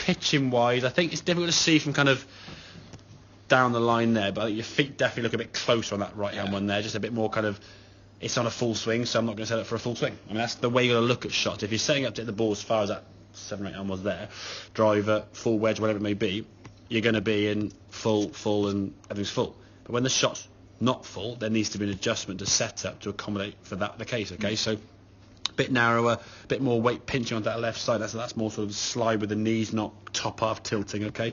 pitching wise, I think it's difficult to see from kind of down the line there, but your feet definitely look a bit closer on that right hand one there, just a bit more kind of, it's on a full swing, so I'm not going to set up for a full swing. I mean, that's the way you're going to look at shots. If you're setting up to hit the ball as far as that 7 or 8 iron was there, driver, full wedge, whatever it may be, you're going to be in full and everything's full. But when the shot's not full, there needs to be an adjustment to set up to accommodate for that the case, okay? So a bit narrower, a bit more weight pinching on that left side, that's more sort of slide with the knees, not top half tilting, okay?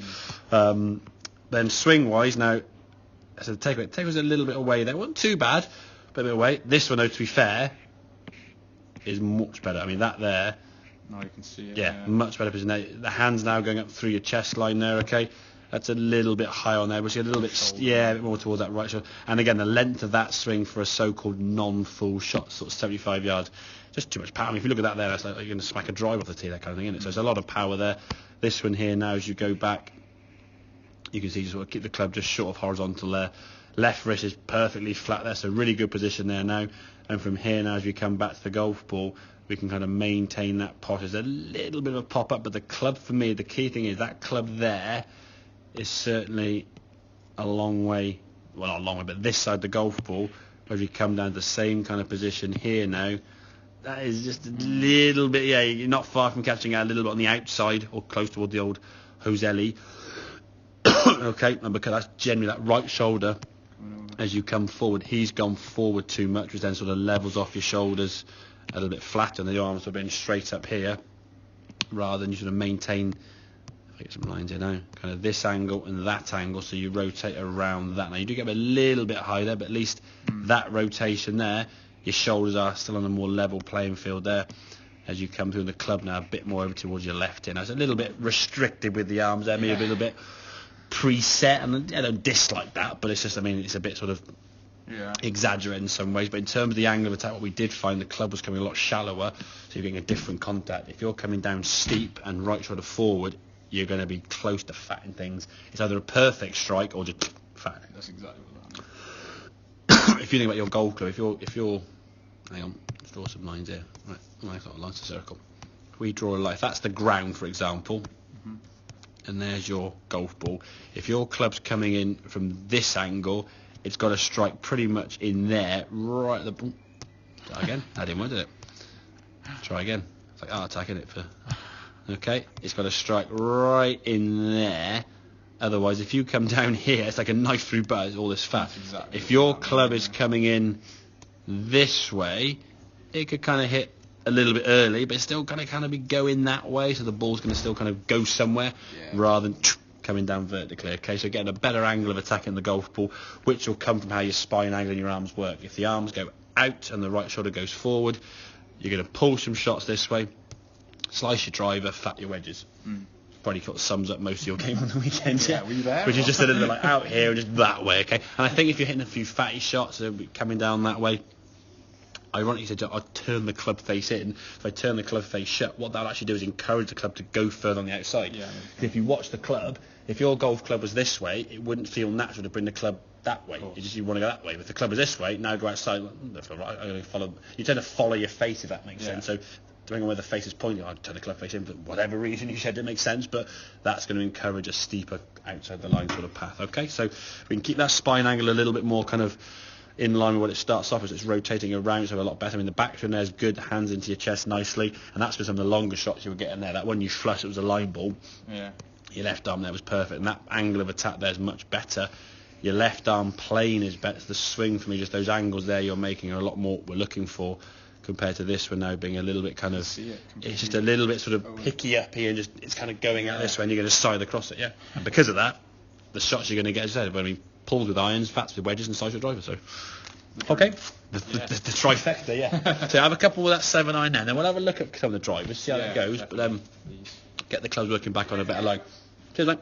Then swing wise, now, so the take was a little bit away there, wasn't too bad, but a bit away. This one, though, to be fair, is much better. I mean, that there, now you can see it. Yeah, much better position there. The hand's now going up through your chest line there, okay? That's a little bit high on there, which is a little bit, a bit more towards that right shoulder. And again, the length of that swing for a so-called non-full shot, sort of 75 yards, just too much power. I mean, if you look at that there, that's like you're going to smack a drive off the tee, that kind of thing, isn't it? So there's a lot of power there. This one here now, as you go back, you can see just sort of keep the club just short of horizontal there. Left wrist is perfectly flat there, so really good position there now. And from here now, as we come back to the golf ball, we can kind of maintain that posture. There's a little bit of a pop-up, but the club, for me, the key thing is that club there is certainly a long way, well, not a long way, but this side, the golf ball, as we come down to the same kind of position here now, that is just a little bit, you're not far from catching out a little bit on the outside or close toward the old Joselli. Okay, and because that's generally that right shoulder, as you come forward, he's gone forward too much, which then sort of levels off your shoulders a little bit flatter, and the arms are being straight up here, rather than you sort of maintain, if I get some lines here now, kind of this angle and that angle, so you rotate around that. Now you do get a little bit high there, but at least that rotation there, your shoulders are still on a more level playing field there. As you come through the club now, a bit more over towards your left here. Now it's a little bit restricted with the arms there, maybe a little bit preset, and I don't dislike that, but it's just, I mean, it's a bit sort of exaggerated in some ways. But in terms of the angle of attack, what we did find, the club was coming a lot shallower, so you're getting a different contact. If you're coming down steep and right shoulder forward, you're going to be close to fatting things. It's either a perfect strike or just fatting. That's exactly what that means. If you think about your golf club, if you're hang on, let's draw some lines here. Right, I've got a line to circle. If we draw a line, if that's the ground, for example, and there's your golf ball. If your club's coming in from this angle, it's got to strike pretty much in there, right at the ball. Try again. That didn't work, did it? Try again. It's like art attack, isn't it? Okay, it's got to strike right in there. Otherwise, if you come down here, it's like a knife through butter, all this fat. Exactly if your club is coming in this way, it could kind of hit a little bit early, but it's still going to kind of be going that way, so the ball's going to still kind of go somewhere rather than coming down vertically. Okay, so getting a better angle of attacking the golf ball, which will come from how your spine angle and your arms work. If the arms go out and the right shoulder goes forward, you're going to pull some shots this way, slice your driver, fat your wedges. Probably sort of sums up most of your game on the weekend. Were you there? Which is just a little bit like out here and just that way, okay? And I think if you're hitting a few fatty shots, they'll be coming down that way. Ironically, I'd turn the club face in. If I turn the club face shut, what that'll actually do is encourage the club to go further on the outside. If you watch the club, if your golf club was this way, it wouldn't feel natural to bring the club that way. You want to go that way. If the club is this way, now go outside. That's all right. I'm going to follow. You tend to follow your face, if that makes sense. So depending on where the face is pointing, I'd turn the club face in for whatever reason you said it makes sense, but that's going to encourage a steeper outside the line sort of path. Okay, so we can keep that spine angle a little bit more kind of in line with what it starts off as. It's rotating around, so a lot better. I mean, the back from there is good, hands into your chest nicely, and that's for some of the longer shots you were getting there. That one you flush, it was a line ball. Your left arm there was perfect, and that angle of attack there is much better. Your left arm plane is better. The swing for me, just those angles there you're making are a lot more what we're looking for, compared to this one now being a little bit kind of, it's just a little bit sort of picky up here, and just it's kind of going out this way, and you're going to side across it, And because of that, the shots you're going to get, as I said, I mean, pulls with irons, fats with wedges, and sides with driver. So, okay, the trifecta, So I have a couple with that 7 iron now. Then we'll have a look at some of the drivers, see how that goes. But get the clubs working back on a better line. Cheers, mate.